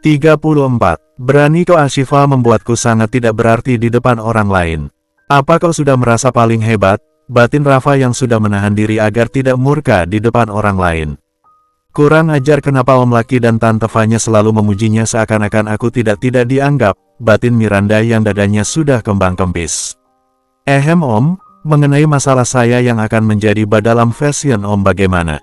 34. Berani kau Ashifa membuatku sangat tidak berarti di depan orang lain. Apa kau sudah merasa paling hebat? Batin Rafa yang sudah menahan diri agar tidak murka di depan orang lain. Kurang ajar, kenapa Om Laki dan Tante Fanya selalu memujinya seakan-akan aku tidak dianggap, batin Miranda yang dadanya sudah kembang kempis. Om, mengenai masalah saya yang akan menjadi dalam fashion Om bagaimana?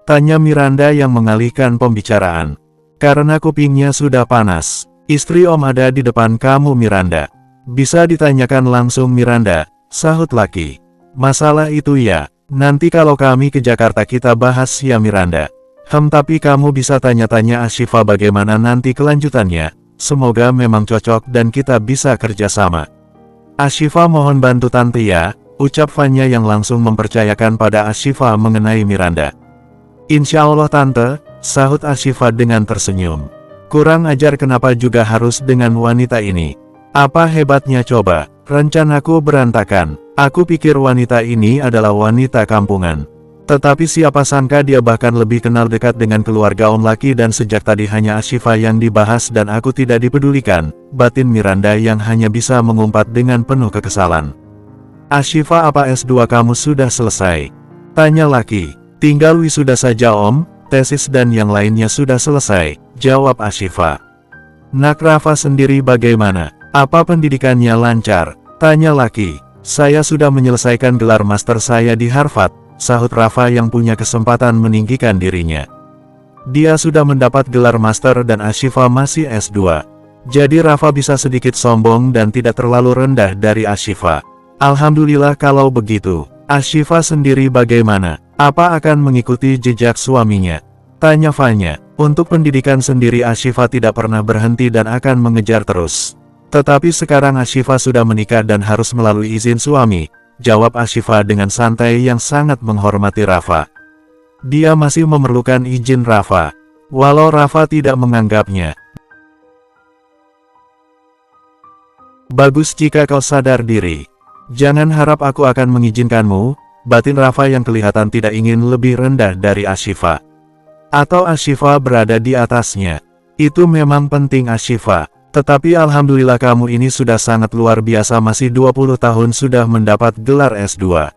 Tanya Miranda yang mengalihkan pembicaraan. Karena kupingnya sudah panas. Istri Om ada di depan kamu Miranda. Bisa ditanyakan langsung Miranda, sahut Laki. Masalah itu ya, nanti kalau kami ke Jakarta kita bahas ya Miranda. Tapi kamu bisa tanya-tanya Ashifa bagaimana nanti kelanjutannya. Semoga memang cocok dan kita bisa kerjasama. Ashifa mohon bantu Tante ya, ucap Fanya yang langsung mempercayakan pada Ashifa mengenai Miranda. Insya Allah Tante, sahut Ashifa dengan tersenyum. Kurang ajar, kenapa juga harus dengan wanita ini? Apa hebatnya coba? Rencanaku berantakan. Aku pikir wanita ini adalah wanita kampungan. Tetapi siapa sangka dia bahkan lebih kenal dekat dengan keluarga Om Laki dan sejak tadi hanya Ashifa yang dibahas dan aku tidak dipedulikan, batin Miranda yang hanya bisa mengumpat dengan penuh kekesalan. Ashifa, apa S2 kamu sudah selesai? Tanya Laki. Tinggal wisuda saja Om, tesis dan yang lainnya sudah selesai, jawab Ashifa. Nak Rafa sendiri bagaimana? Apa pendidikannya lancar? Tanya Laki. Saya sudah menyelesaikan gelar master saya di Harvard, sahut Rafa yang punya kesempatan meninggikan dirinya. Dia sudah mendapat gelar master dan Ashifa masih S2. Jadi Rafa bisa sedikit sombong dan tidak terlalu rendah dari Ashifa. Alhamdulillah kalau begitu. Ashifa sendiri bagaimana? Apa akan mengikuti jejak suaminya? Tanya Fanya. Untuk pendidikan sendiri Ashifa tidak pernah berhenti dan akan mengejar terus. Tetapi sekarang Ashifa sudah menikah dan harus melalui izin suami, jawab Ashifa dengan santai yang sangat menghormati Rafa. Dia masih memerlukan izin Rafa, walau Rafa tidak menganggapnya. Bagus jika kau sadar diri. Jangan harap aku akan mengizinkanmu, batin Rafa yang kelihatan tidak ingin lebih rendah dari Ashifa. Atau Ashifa berada di atasnya. Itu memang penting Ashifa. Tetapi alhamdulillah kamu ini sudah sangat luar biasa, masih 20 tahun sudah mendapat gelar S2.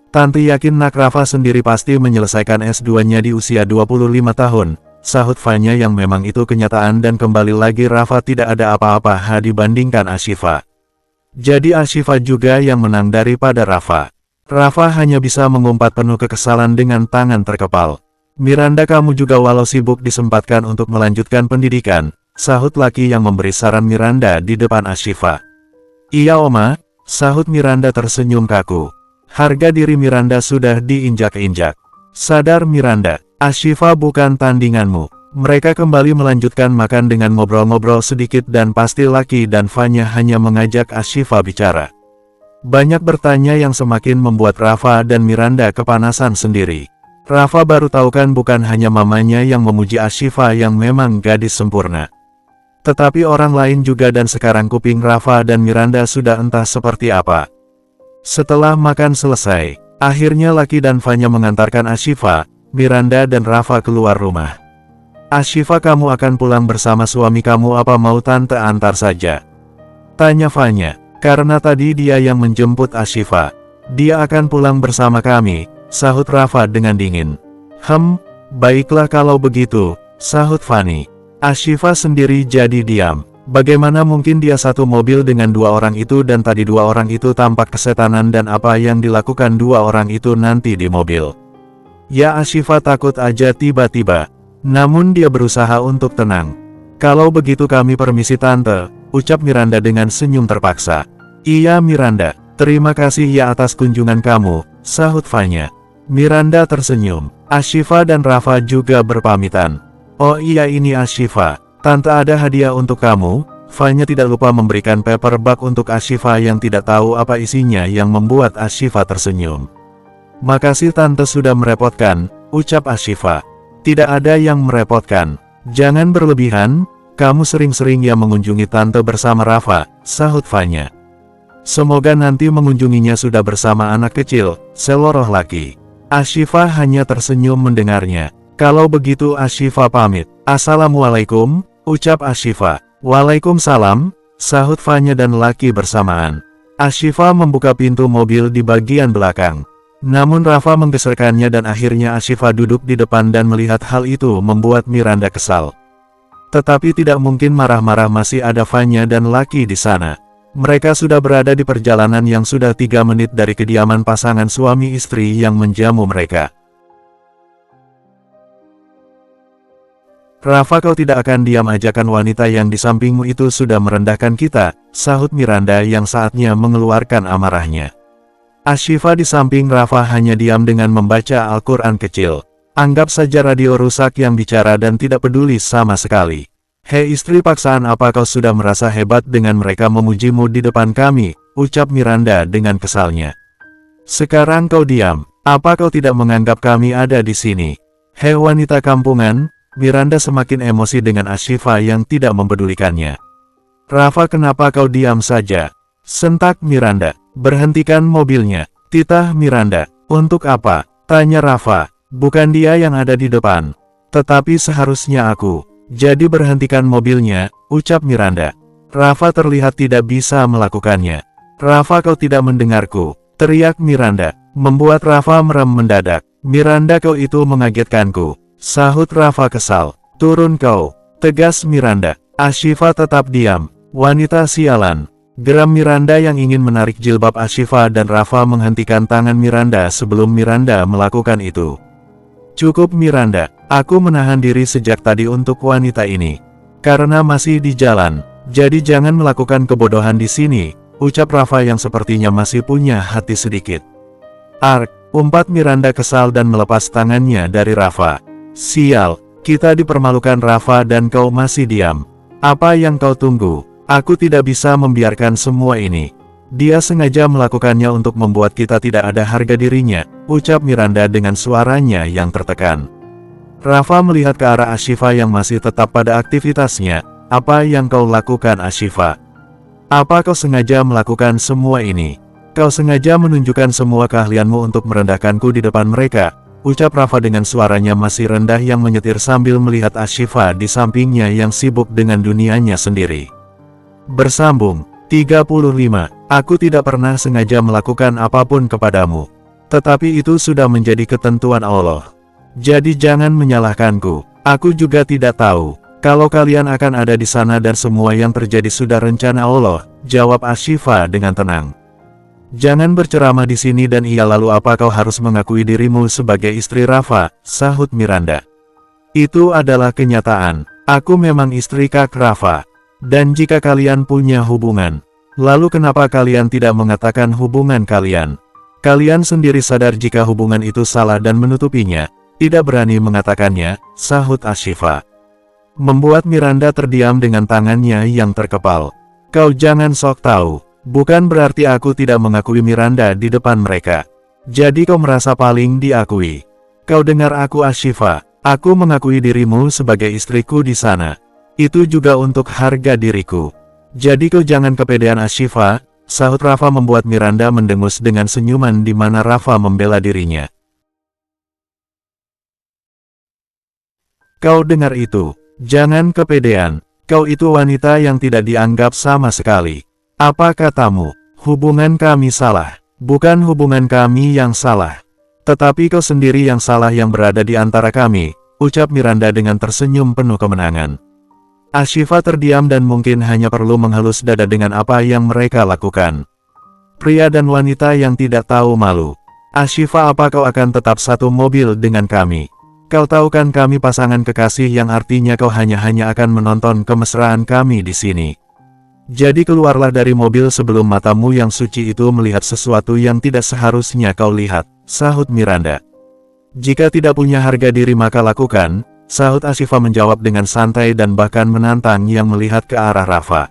Tante yakin Nak Rafa sendiri pasti menyelesaikan S2-nya di usia 25 tahun, sahut Fanya yang memang itu kenyataan dan kembali lagi Rafa tidak ada apa-apa dibandingkan Ashifa. Jadi Ashifa juga yang menang daripada Rafa. Rafa hanya bisa mengumpat penuh kekesalan dengan tangan terkepal. Miranda, kamu juga walau sibuk disempatkan untuk melanjutkan pendidikan, sahut Laki yang memberi saran Miranda di depan Ashifa. Iya Oma, sahut Miranda tersenyum kaku. Harga diri Miranda sudah diinjak-injak. Sadar Miranda, Ashifa bukan tandinganmu. Mereka kembali melanjutkan makan dengan ngobrol-ngobrol sedikit dan pasti Laki dan Fanya hanya mengajak Ashifa bicara. Banyak bertanya yang semakin membuat Rafa dan Miranda kepanasan sendiri. Rafa baru tahu kan bukan hanya mamanya yang memuji Ashifa yang memang gadis sempurna. Tetapi orang lain juga dan sekarang kuping Rafa dan Miranda sudah entah seperti apa. Setelah makan selesai, akhirnya Laki dan Fanya mengantarkan Ashifa, Miranda dan Rafa keluar rumah. Ashifa, kamu akan pulang bersama suami kamu apa mau Tante antar saja? Tanya Fanya, karena tadi dia yang menjemput Ashifa. Dia akan pulang bersama kami, sahut Rafa dengan dingin. Baiklah kalau begitu, sahut Fani. Ashifa sendiri jadi diam. Bagaimana mungkin dia satu mobil dengan dua orang itu dan tadi dua orang itu tampak kesetanan dan apa yang dilakukan dua orang itu nanti di mobil. Ya Ashifa takut aja tiba-tiba. Namun dia berusaha untuk tenang. Kalau begitu kami permisi Tante, ucap Miranda dengan senyum terpaksa. Iya Miranda, terima kasih ya atas kunjungan kamu, sahut Fanya. Miranda tersenyum. Ashifa dan Rafa juga berpamitan. Oh iya ini Ashifa, Tante ada hadiah untuk kamu. Fanya tidak lupa memberikan paperback untuk Ashifa yang tidak tahu apa isinya yang membuat Ashifa tersenyum. Makasih Tante sudah merepotkan, ucap Ashifa. Tidak ada yang merepotkan. Jangan berlebihan, kamu sering-sering ya mengunjungi Tante bersama Rafa, sahut Fanya. Semoga nanti mengunjunginya sudah bersama anak kecil, seloroh Laki. Ashifa hanya tersenyum mendengarnya. Kalau begitu Ashifa pamit. Assalamualaikum, ucap Ashifa. Waalaikumsalam, sahut Fanya dan Lucky bersamaan. Ashifa membuka pintu mobil di bagian belakang. Namun Rafa menggeserkannya dan akhirnya Ashifa duduk di depan dan melihat hal itu membuat Miranda kesal. Tetapi tidak mungkin marah-marah, masih ada Fanya dan Lucky di sana. Mereka sudah berada di perjalanan yang sudah 3 menit dari kediaman pasangan suami istri yang menjamu mereka. Rafa, kau tidak akan diam aja kan? Wanita yang di sampingmu itu sudah merendahkan kita, sahut Miranda yang saatnya mengeluarkan amarahnya. Ashifa di samping Rafa hanya diam dengan membaca Al-Quran kecil. Anggap saja radio rusak yang bicara dan tidak peduli sama sekali. Hei istri paksaan, apa kau sudah merasa hebat dengan mereka memujimu di depan kami, ucap Miranda dengan kesalnya. Sekarang kau diam, apa kau tidak menganggap kami ada di sini? Hei wanita kampungan, Miranda semakin emosi dengan Ashifa yang tidak mempedulikannya. Rafa, kenapa kau diam saja? Sentak Miranda. Berhentikan mobilnya, titah Miranda. Untuk apa? Tanya Rafa. Bukan dia yang ada di depan. Tetapi seharusnya aku. Jadi berhentikan mobilnya, ucap Miranda. Rafa terlihat tidak bisa melakukannya. Rafa, kau tidak mendengarku, teriak Miranda, membuat Rafa merem mendadak. Miranda, kau itu mengagetkanku, sahut Rafa kesal. Turun kau, tegas Miranda. Ashifa tetap diam. Wanita sialan, geram Miranda yang ingin menarik jilbab Ashifa dan Rafa menghentikan tangan Miranda sebelum Miranda melakukan itu. Cukup Miranda, aku menahan diri sejak tadi untuk wanita ini. Karena masih di jalan, jadi jangan melakukan kebodohan di sini, ucap Rafa yang sepertinya masih punya hati sedikit. Ark, umpat Miranda kesal dan melepas tangannya dari Rafa. Sial, kita dipermalukan Rafa dan kau masih diam. Apa yang kau tunggu? Aku tidak bisa membiarkan semua ini. Dia sengaja melakukannya untuk membuat kita tidak ada harga dirinya, ucap Miranda dengan suaranya yang tertekan. Rafa melihat ke arah Ashifa yang masih tetap pada aktivitasnya. Apa yang kau lakukan Ashifa? Apa kau sengaja melakukan semua ini? Kau sengaja menunjukkan semua keahlianmu untuk merendahkanku di depan mereka, ucap Rafa dengan suaranya masih rendah yang menyetir sambil melihat Ashifa di sampingnya yang sibuk dengan dunianya sendiri. Bersambung 35. Aku tidak pernah sengaja melakukan apapun kepadamu. Tetapi itu sudah menjadi ketentuan Allah. Jadi jangan menyalahkanku. Aku juga tidak tahu kalau kalian akan ada di sana dan semua yang terjadi sudah rencana Allah, jawab Ashifa dengan tenang. Jangan berceramah di sini dan iya, lalu apa kau harus mengakui dirimu sebagai istri Rafa, sahut Miranda. Itu adalah kenyataan. Aku memang istri Kak Rafa. Dan jika kalian punya hubungan, lalu kenapa kalian tidak mengatakan hubungan kalian? Kalian sendiri sadar jika hubungan itu salah dan menutupinya, tidak berani mengatakannya, sahut Ashifa. Membuat Miranda terdiam dengan tangannya yang terkepal. Kau jangan sok tahu, bukan berarti aku tidak mengakui Miranda di depan mereka. Jadi kau merasa paling diakui. Kau dengar aku Ashifa, aku mengakui dirimu sebagai istriku di sana. Itu juga untuk harga diriku. Jadi kau jangan kepedean Ashifa, sahut Rafa membuat Miranda mendengus dengan senyuman di mana Rafa membela dirinya. Kau dengar itu? Jangan kepedean. Kau itu wanita yang tidak dianggap sama sekali. Apa katamu? Hubungan kami salah. Bukan hubungan kami yang salah. Tetapi kau sendiri yang salah yang berada di antara kami, ucap Miranda dengan tersenyum penuh kemenangan. Ashifa terdiam dan mungkin hanya perlu menghalus dada dengan apa yang mereka lakukan. Pria dan wanita yang tidak tahu malu. Ashifa, apa kau akan tetap satu mobil dengan kami? Kau tahu kan kami pasangan kekasih, yang artinya kau hanya akan menonton kemesraan kami di sini. Jadi keluarlah dari mobil sebelum matamu yang suci itu melihat sesuatu yang tidak seharusnya kau lihat, sahut Miranda. Jika tidak punya harga diri maka lakukan, sahut Ashifa menjawab dengan santai dan bahkan menantang yang melihat ke arah Rafa.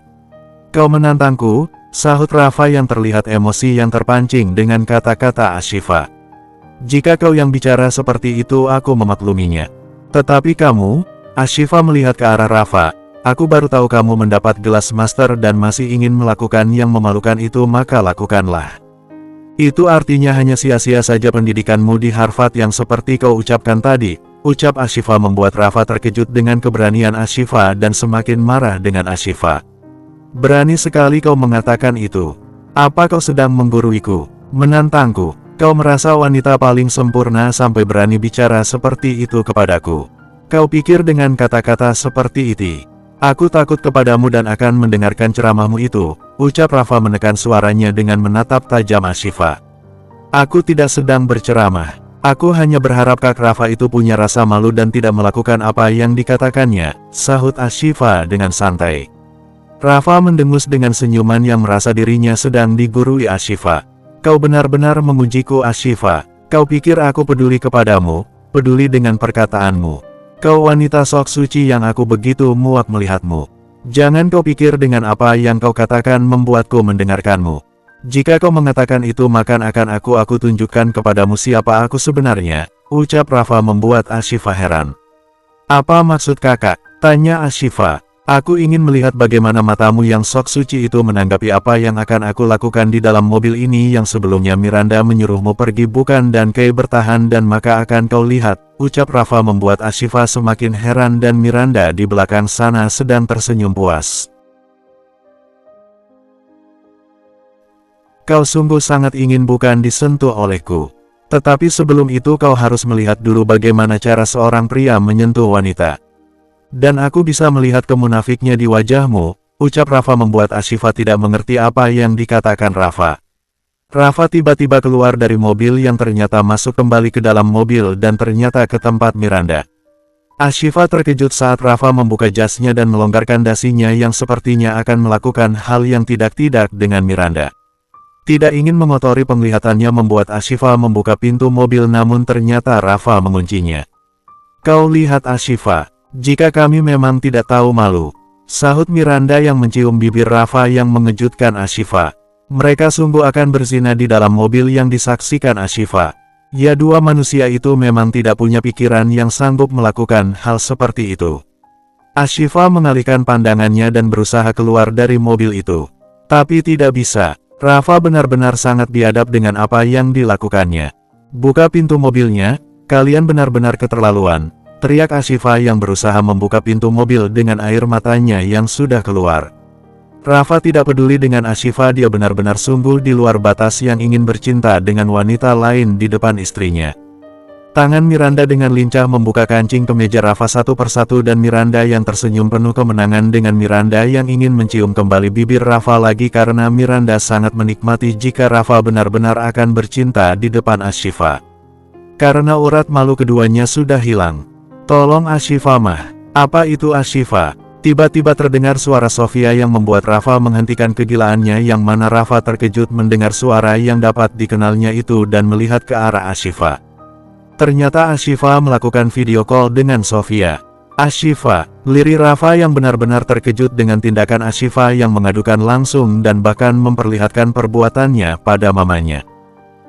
Kau menantangku, sahut Rafa yang terlihat emosi yang terpancing dengan kata-kata Ashifa. Jika kau yang bicara seperti itu aku memakluminya. Tetapi kamu, Ashifa melihat ke arah Rafa, aku baru tahu kamu mendapat gelas master dan masih ingin melakukan yang memalukan itu, maka lakukanlah. Itu artinya hanya sia-sia saja pendidikanmu di Harvard yang seperti kau ucapkan tadi, ucap Ashifa membuat Rafa terkejut dengan keberanian Ashifa dan semakin marah dengan Ashifa. Berani sekali kau mengatakan itu. Apa kau sedang mengguruiku? Menantangku? Kau merasa wanita paling sempurna sampai berani bicara seperti itu kepadaku. Kau pikir dengan kata-kata seperti itu, aku takut kepadamu dan akan mendengarkan ceramahmu itu, ucap Rafa menekan suaranya dengan menatap tajam Ashifa. Aku tidak sedang berceramah. Aku hanya berharap Kak Rafa itu punya rasa malu dan tidak melakukan apa yang dikatakannya, sahut Ashifa dengan santai. Rafa mendengus dengan senyuman yang merasa dirinya sedang digurui Ashifa. Kau benar-benar mengujiku Ashifa. Kau pikir aku peduli kepadamu, peduli dengan perkataanmu. Kau wanita sok suci yang aku begitu muak melihatmu. Jangan kau pikir dengan apa yang kau katakan membuatku mendengarkanmu. Jika kau mengatakan itu maka akan aku tunjukkan kepadamu siapa aku sebenarnya, ucap Rafa membuat Ashifa heran. Apa maksud kakak? Tanya Ashifa. Aku ingin melihat bagaimana matamu yang sok suci itu menanggapi apa yang akan aku lakukan di dalam mobil ini yang sebelumnya Miranda menyuruhmu pergi bukan dan kau bertahan dan maka akan kau lihat, ucap Rafa membuat Ashifa semakin heran dan Miranda di belakang sana sedang tersenyum puas. Kau sungguh sangat ingin bukan disentuh olehku. Tetapi sebelum itu kau harus melihat dulu bagaimana cara seorang pria menyentuh wanita. Dan aku bisa melihat kemunafiknya di wajahmu, ucap Rafa membuat Ashifa tidak mengerti apa yang dikatakan Rafa. Rafa tiba-tiba keluar dari mobil yang ternyata masuk kembali ke dalam mobil dan ternyata ke tempat Miranda. Ashifa terkejut saat Rafa membuka jasnya dan melonggarkan dasinya yang sepertinya akan melakukan hal yang tidak-tidak dengan Miranda. Tidak ingin mengotori penglihatannya membuat Ashifa membuka pintu mobil namun ternyata Rafa menguncinya. Kau lihat Ashifa. Jika kami memang tidak tahu malu, sahut Miranda yang mencium bibir Rafa yang mengejutkan Ashifa. Mereka sungguh akan berzina di dalam mobil yang disaksikan Ashifa. Ya dua manusia itu memang tidak punya pikiran yang sanggup melakukan hal seperti itu. Ashifa mengalihkan pandangannya dan berusaha keluar dari mobil itu. Tapi tidak bisa, Rafa benar-benar sangat biadab dengan apa yang dilakukannya. Buka pintu mobilnya, kalian benar-benar keterlaluan. Teriak Ashifa yang berusaha membuka pintu mobil dengan air matanya yang sudah keluar. Rafa tidak peduli dengan Ashifa, dia benar-benar sungguh di luar batas yang ingin bercinta dengan wanita lain di depan istrinya. Tangan Miranda dengan lincah membuka kancing kemeja Rafa satu persatu dan Miranda yang tersenyum penuh kemenangan dengan Miranda yang ingin mencium kembali bibir Rafa lagi karena Miranda sangat menikmati jika Rafa benar-benar akan bercinta di depan Ashifa. Karena urat malu keduanya sudah hilang. Tolong Ashifa mah. Apa itu Ashifa? Tiba-tiba terdengar suara Sofia yang membuat Rafa menghentikan kegilaannya yang mana Rafa terkejut mendengar suara yang dapat dikenalnya itu dan melihat ke arah Ashifa. Ternyata Ashifa melakukan video call dengan Sofia. Ashifa, lirik Rafa yang benar-benar terkejut dengan tindakan Ashifa yang mengadukan langsung dan bahkan memperlihatkan perbuatannya pada mamanya.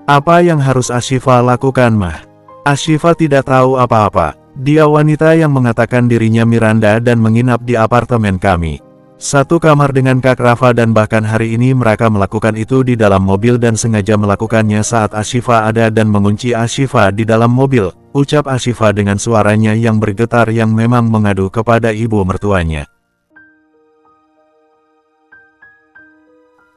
Apa yang harus Ashifa lakukan mah? Ashifa tidak tahu apa-apa. Dia wanita yang mengatakan dirinya Miranda dan menginap di apartemen kami. Satu kamar dengan Kak Rafa dan bahkan hari ini mereka melakukan itu di dalam mobil dan sengaja melakukannya saat Ashifa ada dan mengunci Ashifa di dalam mobil, ucap Ashifa dengan suaranya yang bergetar yang memang mengadu kepada ibu mertuanya.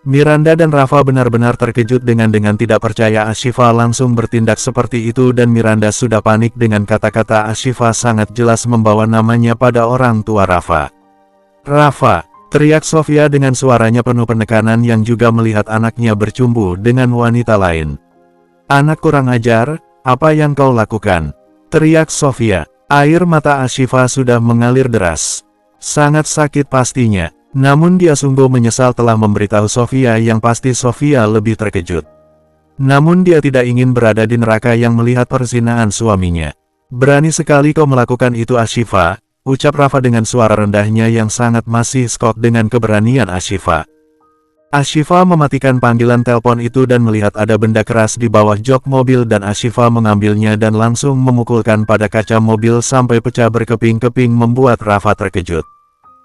Miranda dan Rafa benar-benar terkejut dengan tidak percaya Ashifa langsung bertindak seperti itu dan Miranda sudah panik dengan kata-kata Ashifa sangat jelas membawa namanya pada orang tua Rafa. Rafa, teriak Sofia dengan suaranya penuh penekanan yang juga melihat anaknya bercumbu dengan wanita lain. Anak kurang ajar, apa yang kau lakukan? Teriak Sofia. Air mata Ashifa sudah mengalir deras. Sangat sakit pastinya. Namun dia sungguh menyesal telah memberitahu Sofia yang pasti Sofia lebih terkejut. Namun dia tidak ingin berada di neraka yang melihat perzinahan suaminya. Berani sekali kau melakukan itu Ashifa, ucap Rafa dengan suara rendahnya yang sangat masih skok dengan keberanian Ashifa. Ashifa mematikan panggilan telepon itu dan melihat ada benda keras di bawah jok mobil dan Ashifa mengambilnya dan langsung memukulkan pada kaca mobil sampai pecah berkeping-keping membuat Rafa terkejut.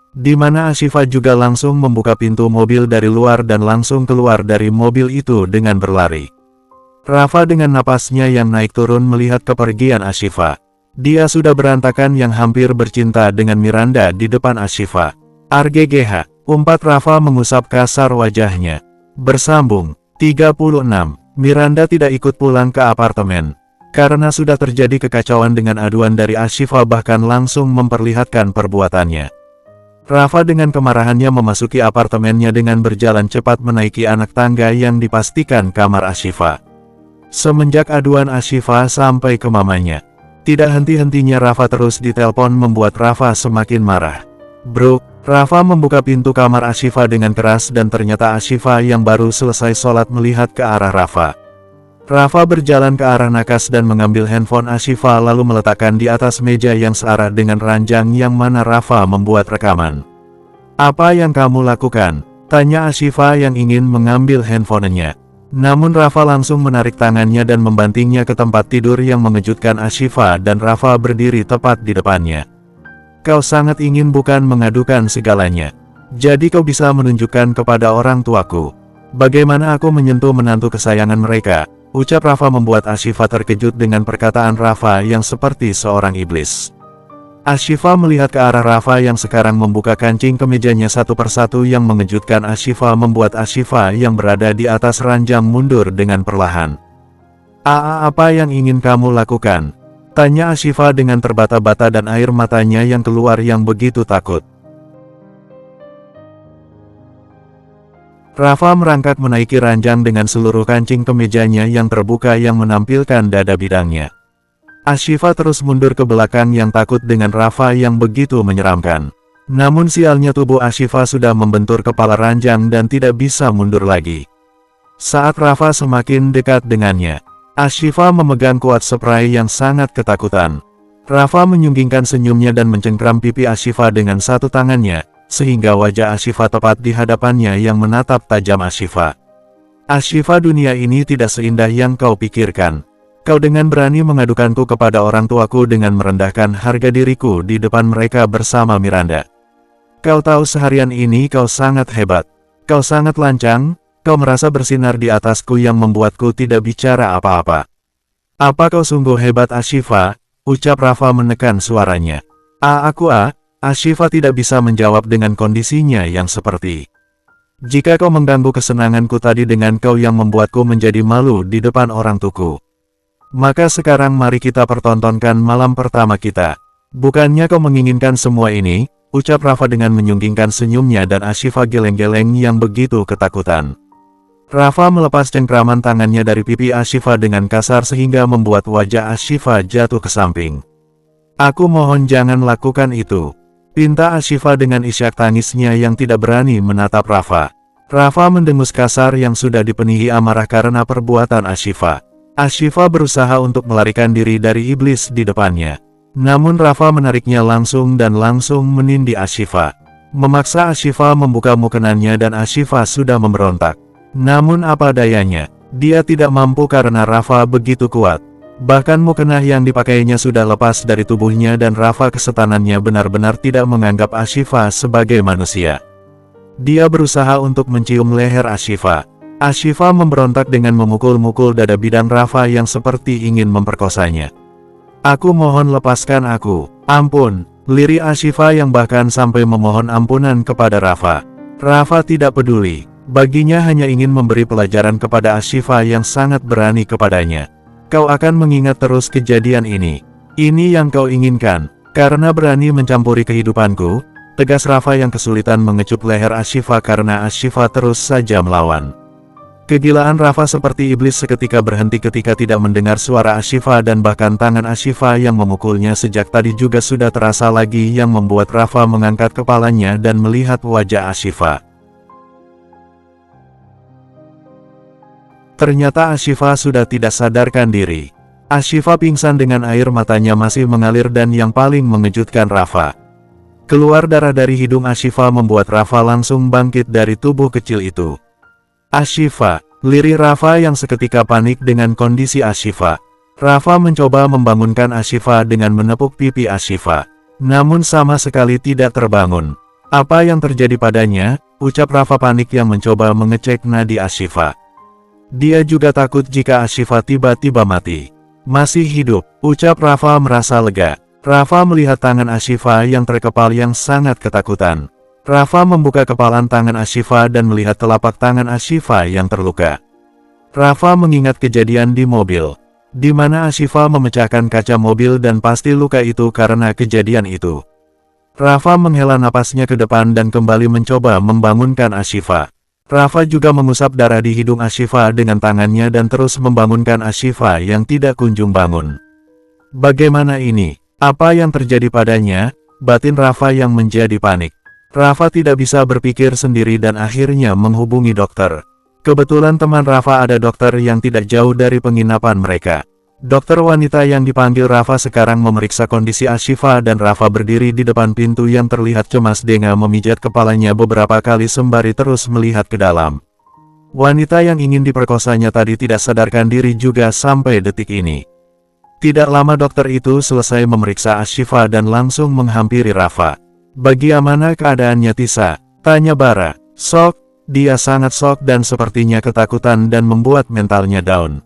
Di mana Ashifa juga langsung membuka pintu mobil dari luar dan langsung keluar dari mobil itu dengan berlari. Rafa dengan napasnya yang naik turun melihat kepergian Ashifa. Dia sudah berantakan yang hampir bercinta dengan Miranda di depan Ashifa. RGGH, umpat Rafa mengusap kasar wajahnya. Bersambung, 36. Miranda tidak ikut pulang ke apartemen. Karena sudah terjadi kekacauan dengan aduan dari Ashifa bahkan langsung memperlihatkan perbuatannya. Rafa dengan kemarahannya memasuki apartemennya dengan berjalan cepat menaiki anak tangga yang dipastikan kamar Ashifa. Semenjak aduan Ashifa sampai ke mamanya, tidak henti-hentinya Rafa terus ditelepon membuat Rafa semakin marah. Bro, Rafa membuka pintu kamar Ashifa dengan keras dan ternyata Ashifa yang baru selesai sholat melihat ke arah Rafa. Rafa berjalan ke arah nakas dan mengambil handphone Ashifa lalu meletakkan di atas meja yang searah dengan ranjang yang mana Rafa membuat rekaman. "Apa yang kamu lakukan?" tanya Ashifa yang ingin mengambil handphonenya. Namun Rafa langsung menarik tangannya dan membantingnya ke tempat tidur yang mengejutkan Ashifa dan Rafa berdiri tepat di depannya. "Kau sangat ingin bukan mengadukan segalanya. Jadi kau bisa menunjukkan kepada orang tuaku bagaimana aku menyentuh menantu kesayangan mereka," ucap Rafa membuat Ashifa terkejut dengan perkataan Rafa yang seperti seorang iblis. Ashifa melihat ke arah Rafa yang sekarang membuka kancing kemejanya satu persatu yang mengejutkan Ashifa membuat Ashifa yang berada di atas ranjang mundur dengan perlahan. Apa yang ingin kamu lakukan?" tanya Ashifa dengan terbata-bata dan air matanya yang keluar yang begitu takut. Rafa merangkak menaiki ranjang dengan seluruh kancing kemejanya yang terbuka yang menampilkan dada bidangnya. Ashifa terus mundur ke belakang yang takut dengan Rafa yang begitu menyeramkan. Namun sialnya tubuh Ashifa sudah membentur kepala ranjang dan tidak bisa mundur lagi. Saat Rafa semakin dekat dengannya, Ashifa memegang kuat spray yang sangat ketakutan. Rafa menyunggingkan senyumnya dan mencengkram pipi Ashifa dengan satu tangannya, sehingga wajah Ashifa tepat di hadapannya yang menatap tajam Ashifa. "Ashifa, dunia ini tidak seindah yang kau pikirkan. Kau dengan berani mengadukanku kepada orang tuaku dengan merendahkan harga diriku di depan mereka bersama Miranda. Kau tahu seharian ini kau sangat hebat. Kau sangat lancang, kau merasa bersinar di atasku yang membuatku tidak bicara apa-apa. Apa kau sungguh hebat Ashifa," ucap Rafa menekan suaranya. Ashifa tidak bisa menjawab dengan kondisinya yang seperti. "Jika kau mengganggu kesenanganku tadi dengan kau yang membuatku menjadi malu di depan orang tuku, maka sekarang mari kita pertontonkan malam pertama kita. Bukannya kau menginginkan semua ini?" ucap Rafa dengan menyunggingkan senyumnya dan Ashifa geleng-geleng yang begitu ketakutan. Rafa melepas cengkraman tangannya dari pipi Ashifa dengan kasar sehingga membuat wajah Ashifa jatuh ke samping. "Aku mohon jangan lakukan itu," pinta Ashifa dengan isyak tangisnya yang tidak berani menatap Rafa. Rafa mendengus kasar yang sudah dipenuhi amarah karena perbuatan Ashifa. Ashifa berusaha untuk melarikan diri dari iblis di depannya. Namun Rafa menariknya langsung dan langsung menindih Ashifa. Memaksa Ashifa membuka mukenannya dan Ashifa sudah memberontak. Namun apa dayanya, dia tidak mampu karena Rafa begitu kuat. Bahkan mukena yang dipakainya sudah lepas dari tubuhnya dan Rafa kesetanannya benar-benar tidak menganggap Ashifa sebagai manusia. Dia berusaha untuk mencium leher Ashifa. Ashifa memberontak dengan memukul-mukul dada bidang Rafa yang seperti ingin memperkosanya. "Aku mohon lepaskan aku, ampun," lirih Ashifa yang bahkan sampai memohon ampunan kepada Rafa. Rafa tidak peduli, baginya hanya ingin memberi pelajaran kepada Ashifa yang sangat berani kepadanya. "Kau akan mengingat terus kejadian ini. Ini yang kau inginkan, karena berani mencampuri kehidupanku," tegas Rafa yang kesulitan mengecup leher Ashifa karena Ashifa terus saja melawan. Kegilaan Rafa seperti iblis seketika berhenti ketika tidak mendengar suara Ashifa dan bahkan tangan Ashifa yang memukulnya sejak tadi juga sudah terasa lagi yang membuat Rafa mengangkat kepalanya dan melihat wajah Ashifa. Ternyata Ashifa sudah tidak sadarkan diri. Ashifa pingsan dengan air matanya masih mengalir dan yang paling mengejutkan Rafa, keluar darah dari hidung Ashifa membuat Rafa langsung bangkit dari tubuh kecil itu. "Ashifa," lirih Rafa yang seketika panik dengan kondisi Ashifa. Rafa mencoba membangunkan Ashifa dengan menepuk pipi Ashifa. Namun sama sekali tidak terbangun. "Apa yang terjadi padanya?" ucap Rafa panik yang mencoba mengecek nadi Ashifa. Dia juga takut jika Ashifa tiba-tiba mati. Masih hidup, ucap Rafa merasa lega. Rafa melihat tangan Ashifa yang terkepal yang sangat ketakutan. Rafa membuka kepalan tangan Ashifa dan melihat telapak tangan Ashifa yang terluka. Rafa mengingat kejadian di mobil, di mana Ashifa memecahkan kaca mobil dan pasti luka itu karena kejadian itu. Rafa menghela napasnya ke depan dan kembali mencoba membangunkan Ashifa. Rafa juga mengusap darah di hidung Ashifa dengan tangannya dan terus membangunkan Ashifa yang tidak kunjung bangun. Bagaimana ini? Apa yang terjadi padanya? Batin Rafa yang menjadi panik. Rafa tidak bisa berpikir sendiri dan akhirnya menghubungi dokter. Kebetulan teman Rafa ada dokter yang tidak jauh dari penginapan mereka. Dokter wanita yang dipanggil Rafa sekarang memeriksa kondisi Ashifa dan Rafa berdiri di depan pintu yang terlihat cemas dengan memijat kepalanya beberapa kali sembari terus melihat ke dalam. Wanita yang ingin diperkosanya tadi tidak sadarkan diri juga sampai detik ini. Tidak lama dokter itu selesai memeriksa Ashifa dan langsung menghampiri Rafa. "Bagaimana keadaannya Tisa?" tanya Bara. "Shock, dia sangat shock dan sepertinya ketakutan dan membuat mentalnya down."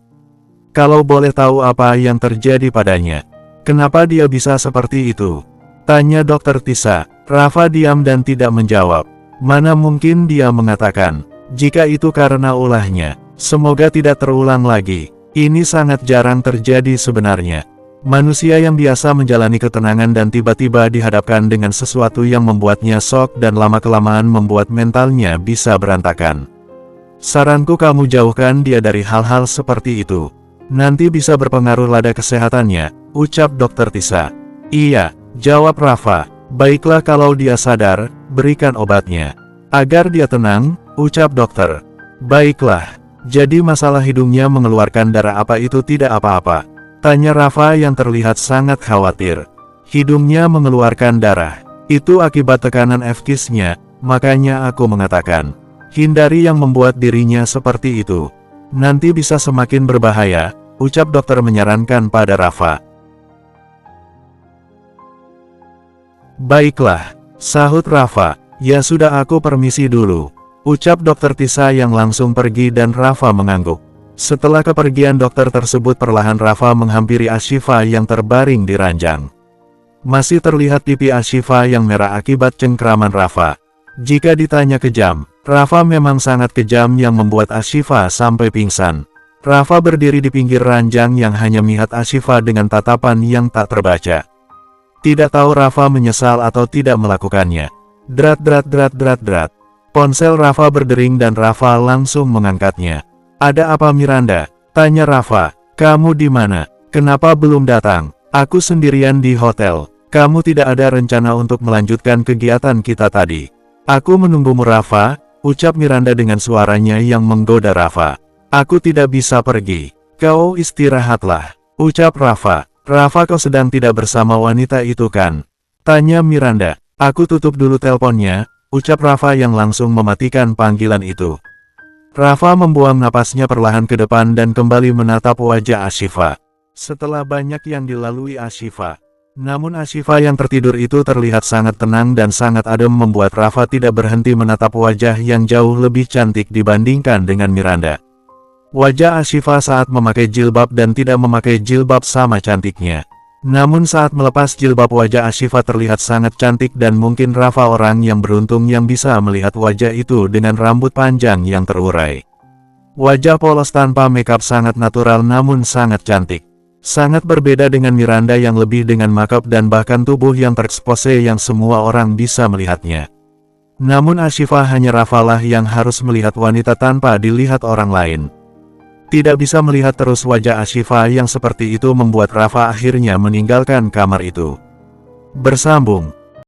"Kalau boleh tahu apa yang terjadi padanya? Kenapa dia bisa seperti itu?" tanya dokter Tisa. Rafa diam dan tidak menjawab. Mana mungkin dia mengatakan, "Jika itu karena ulahnya, semoga tidak terulang lagi." Ini sangat jarang terjadi sebenarnya. Manusia yang biasa menjalani ketenangan dan tiba-tiba dihadapkan dengan sesuatu yang membuatnya shock dan lama-kelamaan membuat mentalnya bisa berantakan. Saranku kamu jauhkan dia dari hal-hal seperti itu. Nanti bisa berpengaruh pada kesehatannya, ucap dokter Tisa. Iya, jawab Rafa. Baiklah kalau dia sadar, berikan obatnya. Agar dia tenang, ucap dokter. Baiklah. Jadi masalah hidungnya mengeluarkan darah apa itu tidak apa-apa? Tanya Rafa yang terlihat sangat khawatir. Hidungnya mengeluarkan darah. Itu akibat tekanan FKIS-nya, makanya aku mengatakan. Hindari yang membuat dirinya seperti itu. Nanti bisa semakin berbahaya, ucap dokter menyarankan pada Rafa. Baiklah, sahut Rafa. Ya sudah aku permisi dulu. Ucap dokter Tisa yang langsung pergi dan Rafa mengangguk. Setelah kepergian dokter tersebut perlahan Rafa menghampiri Ashifa yang terbaring di ranjang. Masih terlihat pipi Ashifa yang merah akibat cengkraman Rafa. Jika ditanya kejam, Rafa memang sangat kejam yang membuat Ashifa sampai pingsan. Rafa berdiri di pinggir ranjang yang hanya melihat Ashifa dengan tatapan yang tak terbaca. Tidak tahu Rafa menyesal atau tidak melakukannya. Drat drat drat drat drat. Ponsel Rafa berdering dan Rafa langsung mengangkatnya. Ada apa Miranda? Tanya Rafa. Kamu di mana? Kenapa belum datang? Aku sendirian di hotel. Kamu tidak ada rencana untuk melanjutkan kegiatan kita tadi. Aku menunggumu Rafa, ucap Miranda dengan suaranya yang menggoda Rafa. Aku tidak bisa pergi. Kau istirahatlah, ucap Rafa. Rafa kau sedang tidak bersama wanita itu kan? Tanya Miranda. Aku tutup dulu teleponnya. Ucap Rafa yang langsung mematikan panggilan itu. Rafa membuang napasnya perlahan ke depan dan kembali menatap wajah Ashifa. Setelah banyak yang dilalui Ashifa, namun Ashifa yang tertidur itu terlihat sangat tenang dan sangat adem membuat Rafa tidak berhenti menatap wajah yang jauh lebih cantik dibandingkan dengan Miranda. Wajah Ashifa saat memakai jilbab dan tidak memakai jilbab sama cantiknya. Namun saat melepas jilbab wajah Ashifa terlihat sangat cantik dan mungkin Rafa orang yang beruntung yang bisa melihat wajah itu dengan rambut panjang yang terurai. Wajah polos tanpa makeup sangat natural namun sangat cantik. Sangat berbeda dengan Miranda yang lebih dengan makeup dan bahkan tubuh yang terekspose yang semua orang bisa melihatnya. Namun Ashifa hanya Rafa lah yang harus melihat wanita tanpa dilihat orang lain. Tidak bisa melihat terus wajah Ashifa yang seperti itu membuat Rafa akhirnya meninggalkan kamar itu. Bersambung.